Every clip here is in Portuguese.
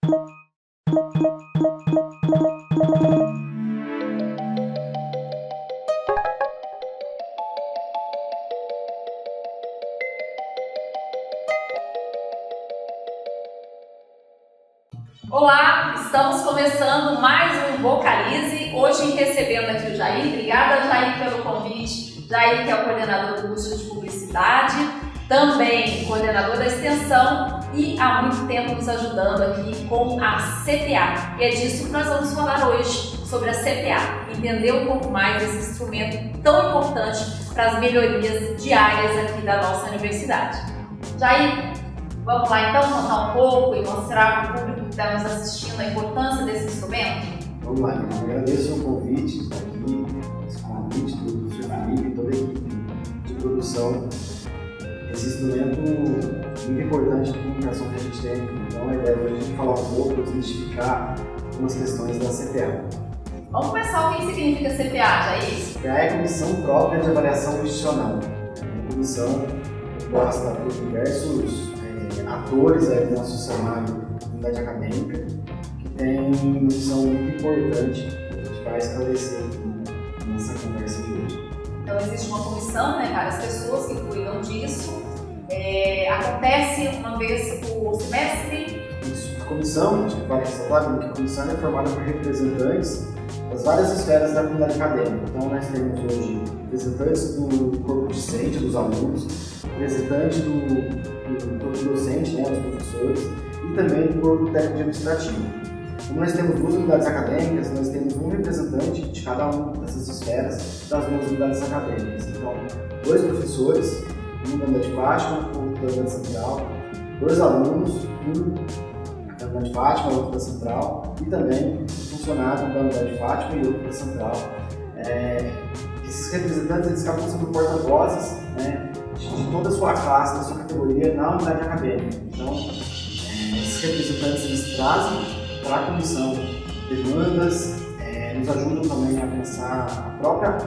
Olá, estamos começando mais um Vocalize, hoje recebendo aqui o Jair. Obrigada, Jair, pelo convite. Jair, que é o coordenador do curso de Publicidade, também coordenador da extensão e há muito tempo nos ajudando aqui com a CTA. E é disso que nós vamos falar hoje, sobre a CTA, entender um pouco mais desse instrumento tão importante para as melhorias diárias aqui da nossa universidade. Jair, vamos lá então contar um pouco e mostrar para o público que está nos assistindo a importância desse instrumento? Vamos lá, eu agradeço o convite aqui, esse convite do Sr. Felipe e toda a equipe de produção. Esse instrumento muito importante de comunicação que a gente tem. Então a ideia é a gente falar um pouco, desmistificar algumas questões da CTA. Vamos começar. O que significa CTA, Jair? CTA é a Comissão Própria de Avaliação Institucional. É uma comissão composta por diversos atores aí do nosso cenário da comunidade acadêmica, que tem uma missão muito importante que a gente vai esclarecer aqui nessa conversa de hoje. Então existe uma comissão, várias pessoas que cuidam disso. Acontece uma vez por semestre? Isso. A comissão, a gente vai ressaltar que a comissão é formada por representantes das várias esferas da comunidade acadêmica. Então nós temos hoje representantes do corpo docente, dos alunos, representantes do corpo docente, dos professores, e também do corpo técnico administrativo. Como nós temos duas unidades acadêmicas, nós temos um representante de cada uma dessas esferas das duas unidades acadêmicas. Então, dois professores, um da unidade Fátima, outro da unidade central, dois alunos, um da unidade Fátima, outro da central, e também um funcionário da unidade Fátima e outro da central. Esses representantes eles acabam sendo porta-vozes, de toda a sua classe, da sua categoria na unidade acadêmica. Então, esses representantes eles trazem para a comissão demandas, nos ajudam também a pensar a própria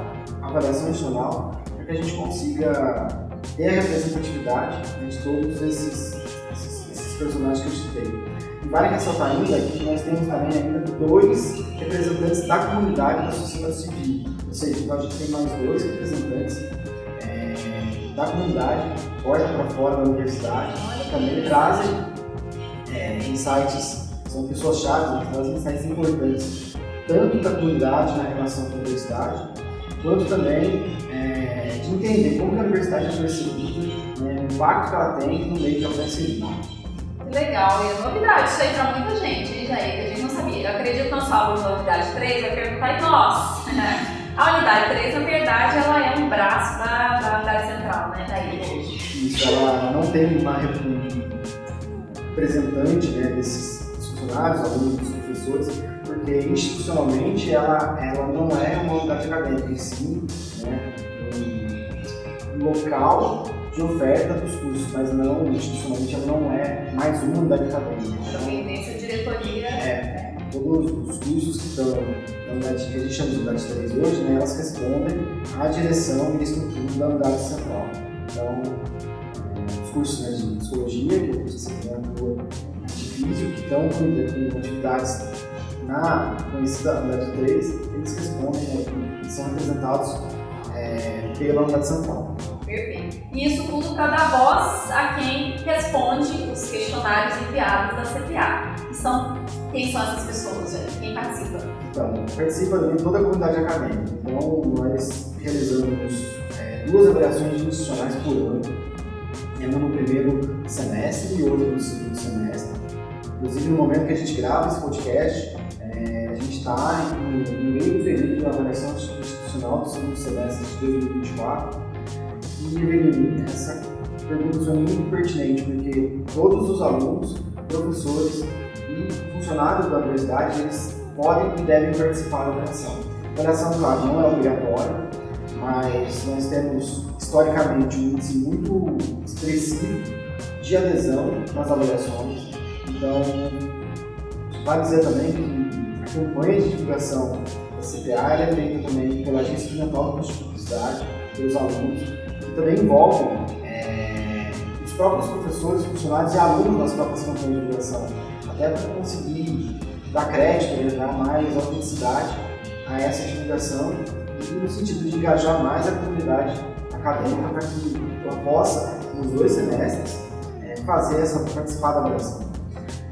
avaliação institucional para que a gente consiga ter a representatividade de todos esses personagens que a gente tem. E vale ressaltar ainda que nós temos também ainda dois representantes da comunidade da sociedade civil, ou seja, então a gente tem mais dois representantes da comunidade, porta para fora da universidade, que também trazem insights, são pessoas-chave, que trazem insights importantes, tanto da comunidade na relação com a universidade, quanto também de entender como a universidade é percebida, o impacto que ela tem no meio que ela está inserida. Que legal, e é novidade isso aí para muita gente, hein, Jair, que a gente não sabia. Eu acredito que nosso aluno da unidade 3 vai perguntar, e nós? A unidade 3, na verdade, ela é um braço da unidade central, Jair? Isso, ela não tem um representante desses funcionários, alunos, professores, porque institucionalmente ela não é uma unidade acadêmica, e sim um local de oferta dos cursos, mas não, institucionalmente ela não é mais uma unidade acadêmica. Dependência, diretoria. Todos os cursos que estão na unidade, que a gente chama de unidade 3 hoje, elas respondem à direção e estrutura da unidade central. Então, os cursos de psicologia, que é o curso de físico, que estão com atividades na conhecida unidade 3, eles respondem, eles são representados pela unidade central. Perfeito. E isso tudo para dar voz a quem responde os questionários enviados da CTA. Quem são essas pessoas, gente? Quem participa? Então, participa de toda a comunidade acadêmica. Então, nós realizamos duas avaliações institucionais por ano. Uma no primeiro semestre e outra no segundo semestre. Inclusive, no momento que a gente grava esse podcast, a gente está no meio do período de avaliação institucional do segundo semestre de 2024. E essa pergunta é muito pertinente, porque todos os alunos, professores e funcionários da universidade, eles podem e devem participar da avaliação. A avaliação, claro, não é obrigatória, mas nós temos, historicamente, um índice muito expressivo de adesão nas avaliações. Então, vale dizer também que a campanha de divulgação da CTA é feita também pela Agência Estudantil do curso de Publicidade, pelos alunos, que também envolvem os próprios professores, funcionários e alunos das próprias campanhas de divulgação. até para conseguir dar crédito, dar mais autenticidade a essa divulgação e no sentido de engajar mais a comunidade acadêmica para que ela possa, nos 2 semestres, participar da avaliação.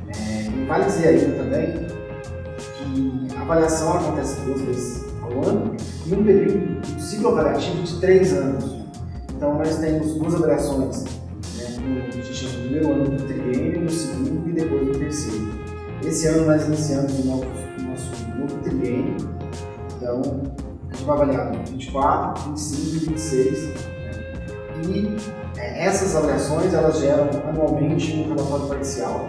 E vale dizer ainda também que a avaliação acontece 2 vezes ao ano e um período de ciclo avaliativo de 3 anos. Então nós temos 2 avaliações, no primeiro ano do triênio, no segundo e depois no terceiro. Esse ano nós iniciamos o nosso novo triênio, então a gente vai avaliar no 24, 25 e 26. E essas avaliações elas geram anualmente um relatório parcial.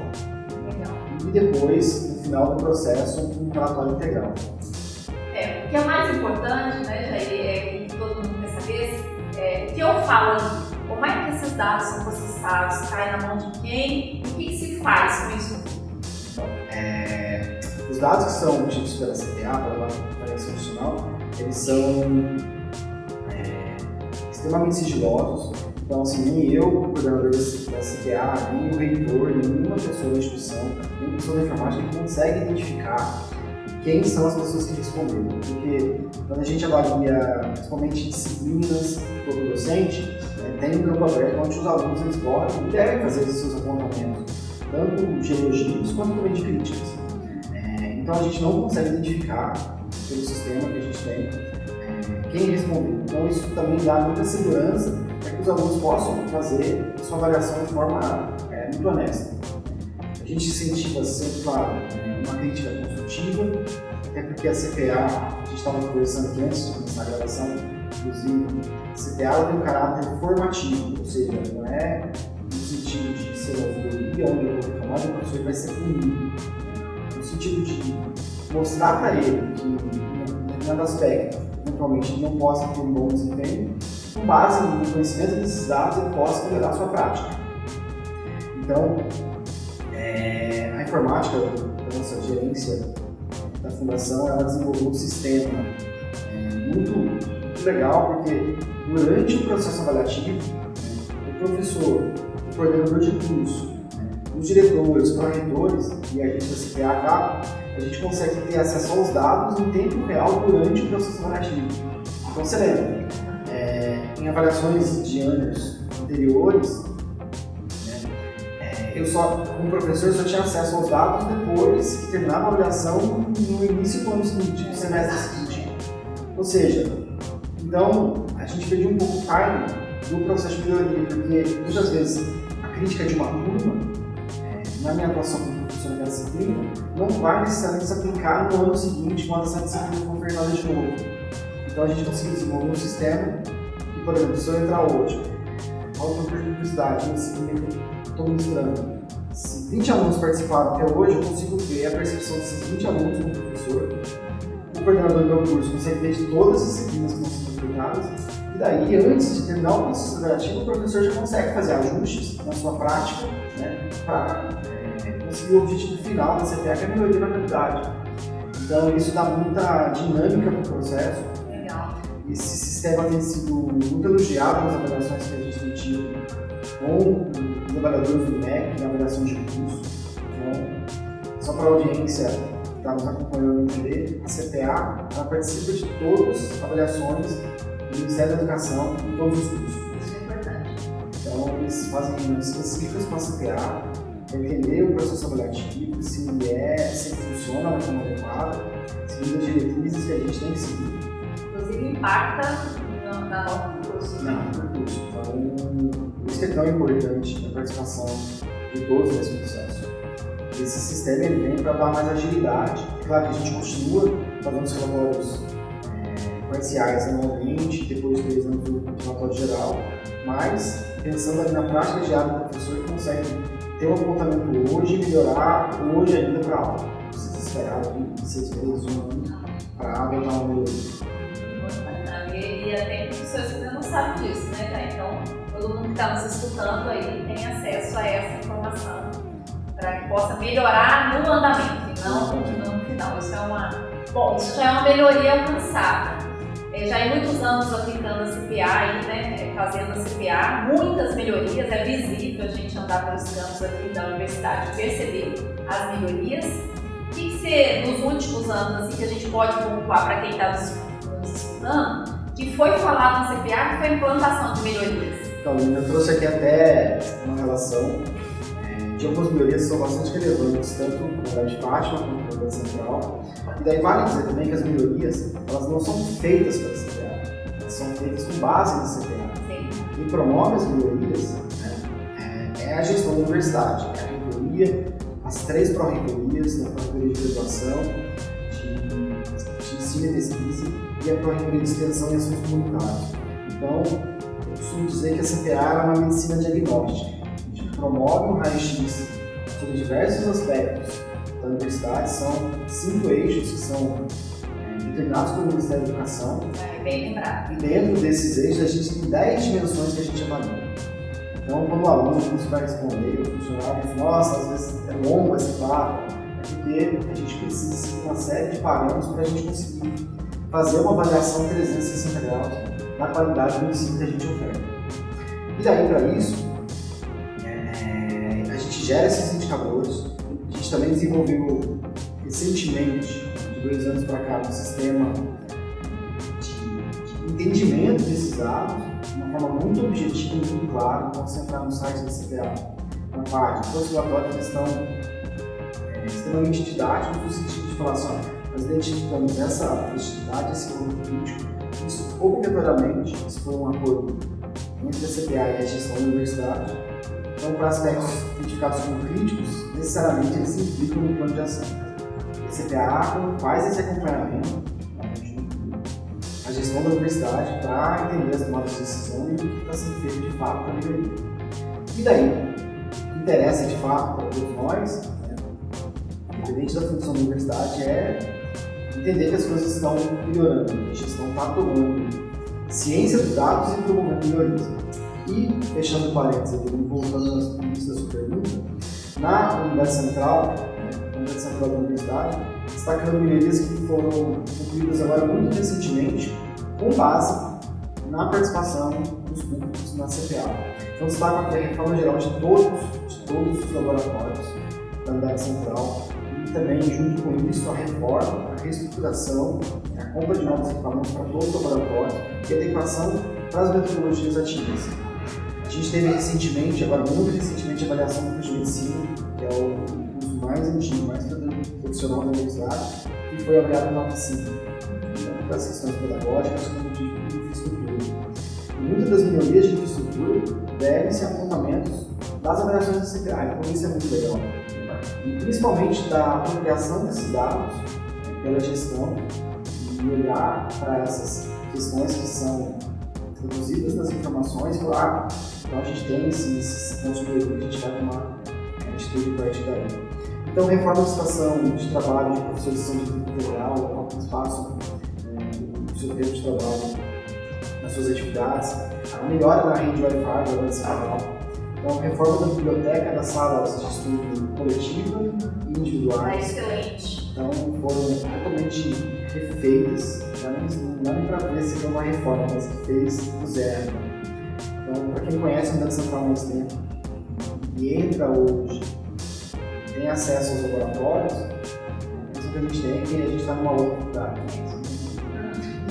Legal. E depois, no final do processo, um relatório integral. O que é mais importante, né, Jair, que todo mundo quer saber, o que eu falo aqui, como é que esses dados são processados, caem na mão de quem e o que se faz com isso? Os dados que são obtidos pela CTA, pela avaliação institucional, eles são extremamente sigilosos. Então, assim, nem eu, coordenador da CTA, nem o reitor, nenhuma pessoa da instituição, nenhuma pessoa da informática que consegue identificar quem são as pessoas que responderam. Porque quando a gente avalia, principalmente disciplinas todo docente, tem um campo aberto onde os alunos eles podem e devem fazer esses seus apontamentos, tanto de elogios quanto também de críticas. Então a gente não consegue identificar, pelo sistema que a gente tem, quem respondeu. Então isso também dá muita segurança para que os alunos possam fazer a sua avaliação de forma muito honesta. A gente incentiva sempre, claro, uma crítica construtiva, até porque a CPA, a gente estava conversando aqui antes de começar a gravação, inclusive, a CPA tem um caráter formativo, ou seja, não é no sentido de ser uma teoria onde eu vou reclamar, o professor vai ser punido. No sentido de mostrar para ele que, em determinado aspecto, eventualmente ele não possa ter um bom desempenho, com base no conhecimento desses dados, ele possa melhorar a sua prática. Então, a informática da nossa gerência da fundação, ela desenvolveu um sistema muito legal, porque durante o processo avaliativo, o professor, o coordenador de curso, os diretores, os pró-reitores e a gente da CPA, a gente consegue ter acesso aos dados em tempo real durante o processo avaliativo. Então, você lembra, em avaliações de anos anteriores, eu como professor, só tinha acesso aos dados depois que terminava a avaliação no início do ano seguinte, no semestre seguinte. Ou seja, então a gente perdia um pouco o time do processo de melhoria, porque muitas vezes a crítica de uma turma, na minha atuação como professor da disciplina, não vai necessariamente se aplicar no ano seguinte, quando essa disciplina for ofertada de novo. Então a gente conseguiu desenvolver um sistema que, por exemplo, se eu entrar hoje, aula de universidade, na disciplina que eu estou ministrando, se 20 alunos participaram até hoje, eu consigo ver a percepção desses 20 alunos como professor. O coordenador do meu curso consegue ver de todas as disciplinas que estão sendo ofertadas, e daí, antes de terminar o processo avaliativo, o professor já consegue fazer ajustes na sua prática, para conseguir o objetivo final da CPA, que é a melhoria da qualidade. Então, isso dá muita dinâmica para o processo. Legal. Esse sistema tem sido muito elogiado nas avaliações que a gente tem tido com os avaliadores do MEC, na avaliação de curso. Então, só para a audiência que está nos acompanhando entender, a CPA ela participa de todas as avaliações do Ministério da Educação em todos os cursos. Isso é importante. Então, eles fazem reuniões específicas com a CPA para entender o processo avaliativo, se funciona da forma adequada, seguindo as diretrizes que a gente tem que seguir. Inclusive, impacta na nota do curso. Não, no curso. Então, por isso que é tão importante a participação de todos nesse processo. Esse sistema ele vem para dar mais agilidade. É claro que a gente continua fazendo os relatórios parciais anualmente, depois de 3 anos do relatório geral, mas pensando ali na prática diária do professor, ele consegue ter um apontamento hoje e melhorar hoje ainda para a aula. Não precisa esperar 6 meses, 1 ano para adotar uma melhoria. E até professores ainda não sabem disso, né, tá? Então, todo mundo que está nos escutando aí tem acesso a essa informação para que possa melhorar no andamento e não no final. Isso já é uma melhoria avançada. Já há muitos anos aplicando a CPA, aí, né, fazendo a CPA, muitas melhorias, é visível a gente andar pelos campos aqui da universidade e perceber as melhorias. O que você, nos últimos anos, assim, que a gente pode pontuar para quem está nos estudando, que foi falado na CPA, que foi a implantação de melhorias? Então, eu trouxe aqui até uma relação de algumas melhorias que são bastante relevantes, tanto na Unidade de Fátima quanto na Unidade Central. E daí vale dizer também que as melhorias, elas não são feitas pela CPA, elas são feitas com base na CPA. Sim. Quem promove as melhorias, né, é a gestão da universidade, é a reitoria, as 3 pró-reitorias, da pró-reitoria de graduação, de ensino e pesquisa, e a pró-reitoria de extensão e assuntos comunitários. Então, eu costumo dizer que a CPA é uma medicina diagnóstica. A gente promove um raio-x sobre diversos aspectos da universidade, são 5 eixos que são determinados pelo Ministério da Educação. Bem lembrado. E dentro desses eixos a gente tem 10 dimensões que a gente avalia. Então, quando o aluno vai responder, o funcionário diz, nossa, às vezes é longo esse papo, é porque a gente precisa seguir uma série de parâmetros para a gente conseguir fazer uma avaliação 360 graus da qualidade do ensino que a gente oferta. E daí, para isso, a gente gera esses indicadores. A gente também desenvolveu recentemente, de 2 anos para cá, um sistema de entendimento desses dados de uma forma muito objetiva e muito clara. Então, você entrar no site da CPA, na parte pós-graduatória, eles estão extremamente didáticos, no sentido de falar assim, nós identificamos essa festividade, esse grupo crítico, isso obrigatoriamente, isso foi um acordo entre a CPA e a gestão da universidade. Então, para aspectos identificados como críticos, necessariamente eles se implicam no plano de ação. A CPA faz esse acompanhamento, a gestão da universidade, para entender as tomadas de decisão e o que está sendo feito de fato para a melhoria. E daí, o que interessa de fato para todos nós, independente da função da universidade, é entender que as coisas estão melhorando, que a gestão está tomando ciência dos dados e promovendo melhorias. E, fechando parênteses, voltando ao início da sua pergunta, na unidade central da universidade, destacando melhorias que foram concluídas agora muito recentemente, com base na participação dos públicos na CPA. Então, destaco aqui a reforma geral de todos os laboratórios da unidade central e também, junto com isso, a reforma, a reestruturação, a compra de novos equipamentos para todos os laboratórios e a adequação para as metodologias ativas. A gente teve recentemente, agora muito recentemente, a avaliação do curso de medicina, que é o curso mais antigo, mais tradicional da universidade, que foi avaliado em nota 5, tanto para as questões pedagógicas como de infraestrutura. E muitas das melhorias de infraestrutura devem-se a apontamentos das avaliações da CPA, então isso é muito legal. E principalmente da apropriação desses dados pela gestão e olhar para essas questões que são produzidas nas informações e falar, então a gente tem esses pontos que a gente vai tomar atitude a partir daí. Então, reforma da estação de trabalho de professores de saúde integral, qual que espaço do seu tempo de trabalho nas suas atividades, a melhora da rede Wi-Fi da unidade central. Então, reforma da biblioteca, das salas de estudo coletiva e individuais. Excelente. Então, foram totalmente refeitas, não dá nem para ver se foi uma reforma, mas que fez do zero. Então, para quem conhece a unidade central há mais tempo e entra hoje, tem acesso aos laboratórios, isso que a gente tem é que a gente está numa outra unidade.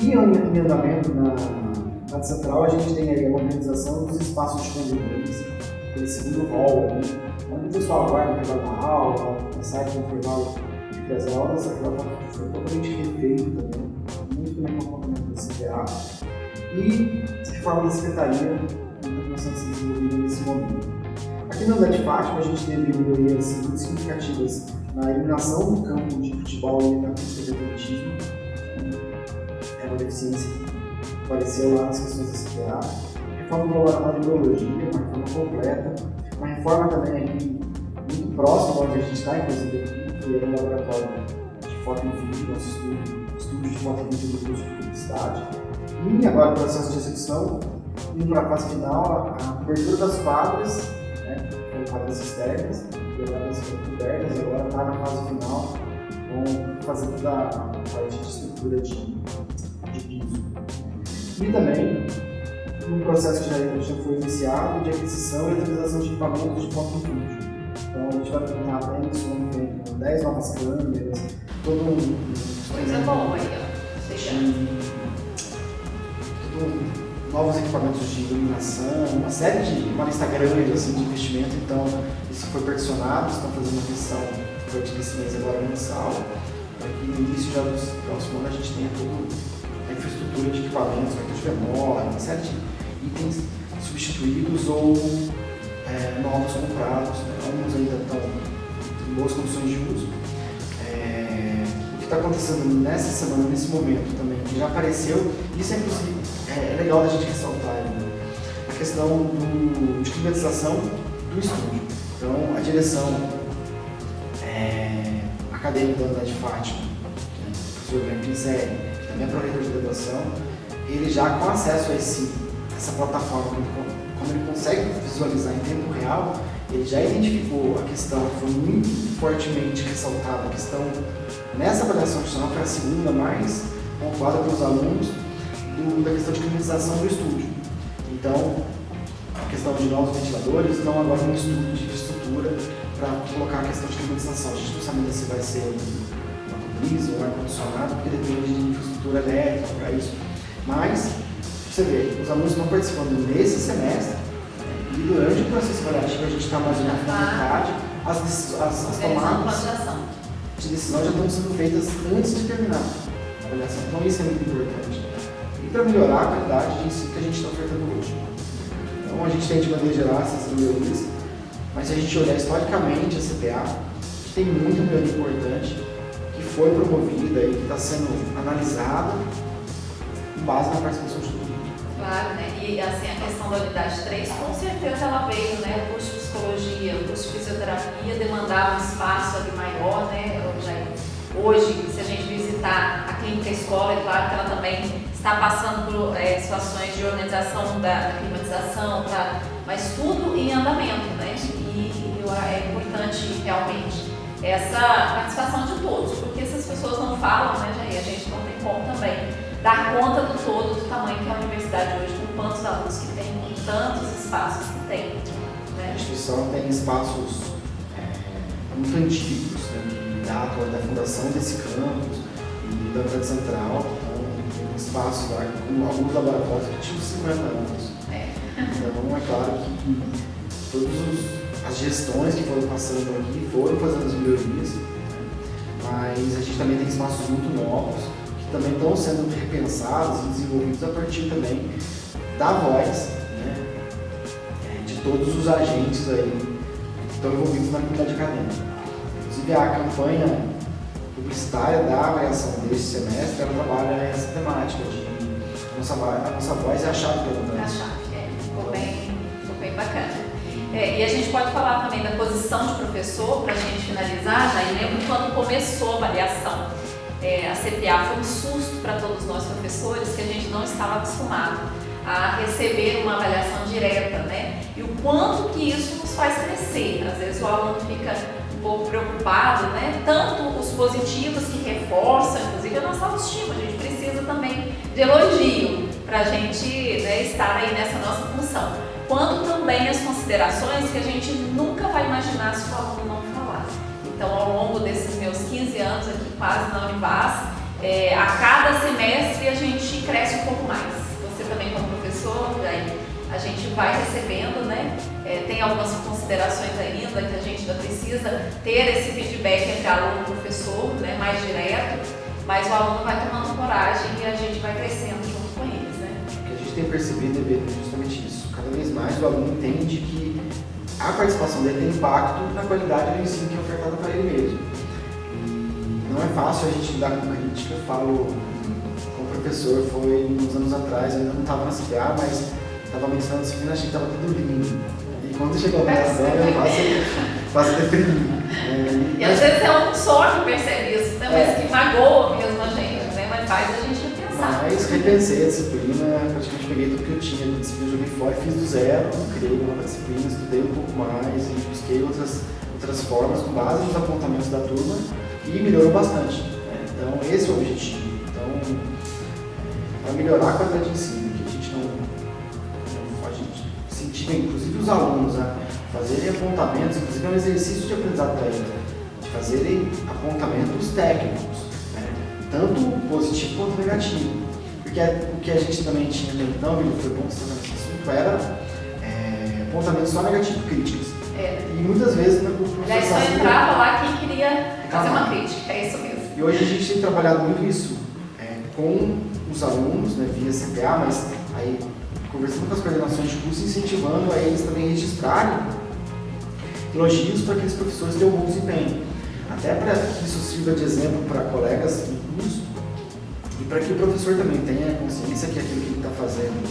E em andamento na central, a gente tem aí a organização dos espaços de convivência, aquele segundo hall ali, onde o pessoal aguarda o intervalo da aula, sai com o intervalo entre as aulas, aquela foi totalmente refeita também, muito bem com o acompanhamento da CPA. E a reforma da secretaria, que está começando a ser desenvolvida nesse momento. Aqui na unidade de Fátima, a gente teve melhorias muito significativas na eliminação do campo de futebol e na pista de atletismo. É uma deficiência que apareceu lá nas questões da CPA. Reforma do laboratório de biologia, uma reforma completa. Uma reforma também aqui muito próxima onde a gente está, inclusive aqui, que é o laboratório de foto e vídeo, nosso estúdio de foto e vídeo do curso de publicidade. E agora o processo de execução, indo para a fase final, a cobertura das quadras, com quadras externas, quadras cobertas, e agora está na fase final, com fazer toda a parte de estrutura de piso. E também um processo que já foi iniciado de aquisição e utilização de equipamentos de foco em vídeo. Então a gente vai terminar até isso ano que vem com 10 novas câmeras, todo Coisa boa aí, novos equipamentos de iluminação, uma lista grande assim, de investimento. Então isso foi particionado, estão fazendo uma aquisição a partir desse mês agora mensal, para que no início já do próximo ano a gente tenha toda a infraestrutura de equipamentos, cartão de memória, uma série de itens substituídos ou novos comprados, né? Alguns ainda estão em boas condições de uso. O que está acontecendo nessa semana, nesse momento também, que já apareceu, isso é inclusive legal da gente ressaltar, né? A questão de climatização do estúdio. Então, a direção acadêmica da Unidade Fátima, né, o professor Guilherme Pinzelli, que também é proreitor de graduação, ele já com acesso a essa plataforma, quando ele consegue visualizar em tempo real, ele já identificou a questão que foi muito fortemente ressaltada, a questão nessa avaliação adicional, que é a segunda mais pontuada pelos alunos, da questão de climatização do estúdio. Então, a questão de novos ventiladores, então agora um estudo de infraestrutura para colocar a questão de climatização. A gente não sabe ainda se vai ser uma brisa ou um ar-condicionado, porque depende de infraestrutura elétrica para isso. Mas, você vê, os alunos estão participando nesse semestre, e durante o processo avaliativo a gente está mais ou menos na metade, as tomadas de decisão já estão sendo feitas antes de terminar a avaliação. Então isso é muito importante. E para melhorar a qualidade de ensino que a gente está ofertando hoje. Então a gente tem de maneira geral essas melhorias, mas se a gente olhar historicamente a CPA, tem muita melhoria importante que foi promovida e que está sendo analisada com base na participação de tudo. Claro, né? E assim, a questão da unidade 3, com certeza ela veio, né? O curso de psicologia, o curso de fisioterapia demandava um espaço ali maior, né? Hoje, se a gente visitar a clínica escola, é claro que ela também está passando por situações de organização da climatização, mas tudo em andamento, né? E é importante realmente essa participação de todos, porque se as pessoas não falam, né, Jair, a gente não tem como também dar conta do todo do tamanho que é a universidade hoje, com quantos alunos que tem, com tantos espaços que tem. Né? A instituição tem espaços muito antigos, né, da fundação desse campus e da Unidade Central, então tem espaços lá com alguns laboratórios que tinham 50 anos. Então é claro que todas as gestões que foram passando aqui foram fazendo as melhorias, mas a gente também tem espaços muito novos, também estão sendo repensados e desenvolvidos a partir também da voz, né, de todos os agentes aí que estão envolvidos na comunidade acadêmica. Inclusive a campanha publicitária da avaliação deste semestre, ela trabalha essa temática de a nossa voz é a chave da mudança. Ficou bem bacana. E a gente pode falar também da posição de professor, para a gente finalizar, já lembro quando começou a avaliação. A CPA foi um susto para todos nós professores, que a gente não estava acostumado a receber uma avaliação direta, né? E o quanto que isso nos faz crescer. Às vezes o aluno fica um pouco preocupado, né? Tanto os positivos que reforçam, inclusive a nossa autoestima, a gente precisa também de elogio para a gente, né, estar aí nessa nossa função. Quanto também as considerações que a gente nunca vai imaginar se o aluno não falar. Então, ao longo desses meus 15 anos aqui quase na Univas, a cada semestre a gente cresce um pouco mais. Você também como professor, daí a gente vai recebendo, né? Tem algumas considerações ainda que a gente ainda precisa ter esse feedback entre aluno e professor, né, mais direto, mas o aluno vai tomando coragem e a gente vai crescendo junto com eles, né? O que a gente tem percebido é justamente isso. Cada vez mais o aluno entende que a participação dele tem impacto na qualidade do ensino que é ofertado para ele mesmo. E não é fácil a gente lidar com crítica. Eu falo com o professor, foi uns anos atrás, eu ainda não estava na CPA, mas estava mencionando a disciplina, achei que estava tudo lindo. E quando chegou a avaliação, eu faço deprimir. E às vezes é um só que percebe isso, né? Mas que magoa mesmo a gente, né? Mas faz a gente repensar. Mas repensei a disciplina, praticamente peguei tudo que eu tinha de disciplina, joguei fora e fiz do zero, criei uma nova disciplina, estudei um pouco mais e busquei outras formas com base nos apontamentos da turma e melhorou bastante. Então esse é o objetivo. Então, para melhorar a qualidade de ensino, incentiva inclusive os alunos a fazerem apontamentos, inclusive é um exercício de aprendizado para eles, de fazerem apontamentos técnicos, né? Tanto positivo quanto negativo. Porque o que a gente também tinha até então, foi bom você nesse assunto, era apontamentos só negativos, críticas. E muitas vezes o professor já só entrava lá quem queria fazer uma crítica, é isso mesmo. E hoje a gente tem trabalhado muito isso com os alunos, né, via CPA, mas aí conversando com as coordenações de curso, incentivando a eles também registrarem elogios para aqueles professores que têm um bom desempenho. Até para que isso sirva de exemplo para colegas no curso e para que o professor também tenha consciência que aquilo que ele está fazendo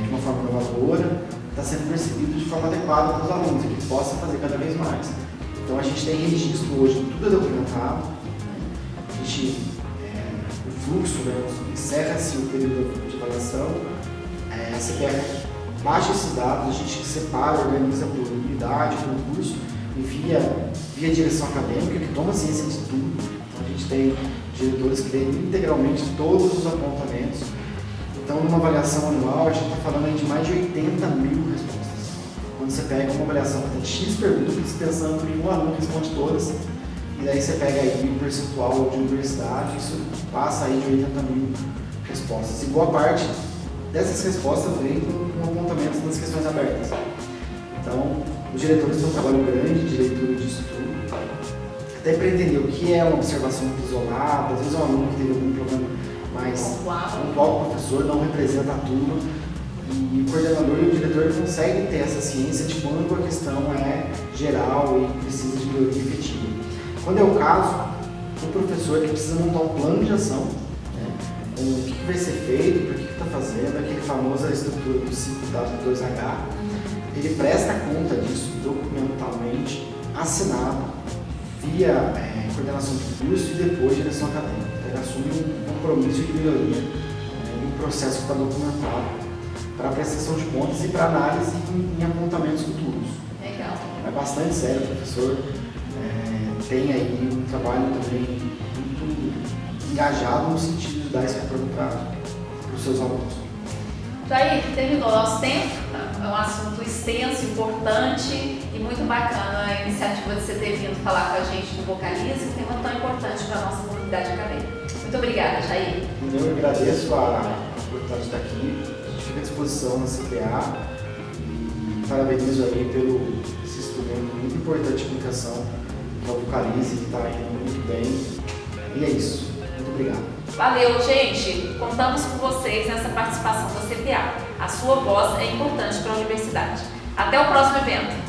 de uma forma inovadora está sendo percebido de forma adequada para os alunos e que possa fazer cada vez mais. Então a gente tem registro hoje, tudo é documentado, a gente, o fluxo, né, encerra-se o período de avaliação, a CPA baixa esses dados, a gente separa, organiza por unidade, por curso, envia via direção acadêmica, que toma ciência de tudo. Então a gente tem diretores que têm integralmente todos os apontamentos. Então, numa avaliação anual, a gente está falando aí de mais de 80 mil respostas. Quando você pega uma avaliação que tem X perguntas, pensando que um aluno responde todas, e daí você pega aí o percentual de universidade, isso passa aí de 80 mil respostas. E boa parte dessas respostas vem com apontamentos nas questões abertas. Então, os diretores têm um trabalho grande de leitura de estudo, até para entender o que é uma observação isolada, às vezes um aluno que teve algum problema mais pontual, o professor não representa a turma, e o coordenador e o diretor conseguem ter essa ciência de quando a questão é geral e precisa de melhoria efetiva. Quando é o caso, o professor ele precisa montar um plano de ação, né, com o que vai ser feito, por que está fazendo, aquele famoso estrutura do 5W2H, ele presta conta disso documentalmente, assinado, via coordenação de curso e depois direção acadêmica. Ele assume um compromisso de melhoria em um processo que está documentado para prestação de contas e para análise em apontamentos futuros. Legal. É bastante sério, o professor tem aí um trabalho também muito engajado no sentido de dar esse retorno para os seus alunos. Jair, terminou nosso tempo, é um assunto extenso, importante e muito bacana a iniciativa de você ter vindo falar com a gente do Vocalize, um tema tão importante para a nossa comunidade acadêmica. Muito obrigada, Jair. Eu agradeço a oportunidade de estar aqui, a gente fica à disposição na CPA e parabenizo aí pelo esse instrumento muito importante de comunicação, que é o Vocalize, que está indo muito bem. E é isso. Muito obrigado. Valeu, gente! Contamos com vocês nessa participação da CPA. A sua voz é importante para a universidade. Até o próximo evento!